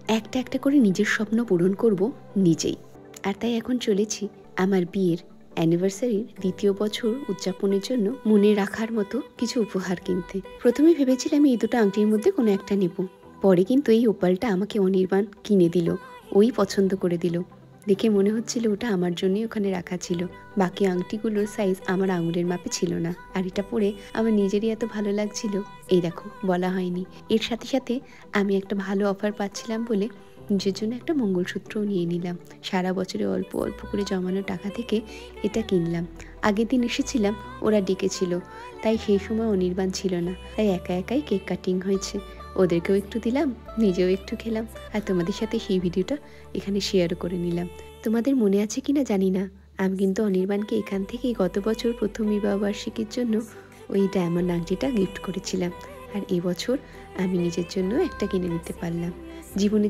একটা একটা করে নিজের স্বপ্ন পূরণ করব নিজেই। আর তাই এখন চলেছি আমার বিয়ের অ্যানিভার্সারির ২য় বছর উদযাপনের জন্য মনে রাখার মতো কিছু উপহার কিনতে। প্রথমে ভেবেছিলাম এই দুটো আংটির মধ্যে কোনো একটা নেব, পরে কিন্তু এই ওপালটা আমাকে অনির্বাণ কিনে দিল। ওই পছন্দ করে দিল, দেখে মনে হচ্ছিল ওটা আমার জন্যই ওখানে রাখা ছিল। বাকি আংটিগুলোর সাইজ আমার আঙুলের মাপে ছিল না, আর এটা পরে আমার নিজেরই এত ভালো লাগছিল। এই দেখো, বলা হয়নি, এর সাথে সাথে আমি একটা ভালো অফার পাচ্ছিলাম বলে নিজের জন্য একটা মঙ্গলসূত্রও নিয়ে নিলাম। সারা বছরে অল্প অল্প করে জমানো টাকা থেকে এটা কিনলাম। আগের দিন এসেছিলাম, ওরা ডেকেছিল, তাই সেই সময় অনির্বাণ ছিল না, তাই একা একাই কেক কাটিং হয়েছে। ওদেরকেও একটু দিলাম, নিজেও একটু খেলাম, আর তোমাদের সাথে সেই ভিডিওটা এখানে শেয়ারও করে নিলাম। তোমাদের মনে আছে কি না জানি না, আমি কিন্তু অনির্বাণকে এখান থেকেই গত বছর প্রথম বিবাহবার্ষিকীর জন্য ওই ডায়মন্ড আংটিটা গিফট করেছিলাম। আর এবছর আমি নিজের জন্য একটা কিনে নিতে পারলাম। জীবনে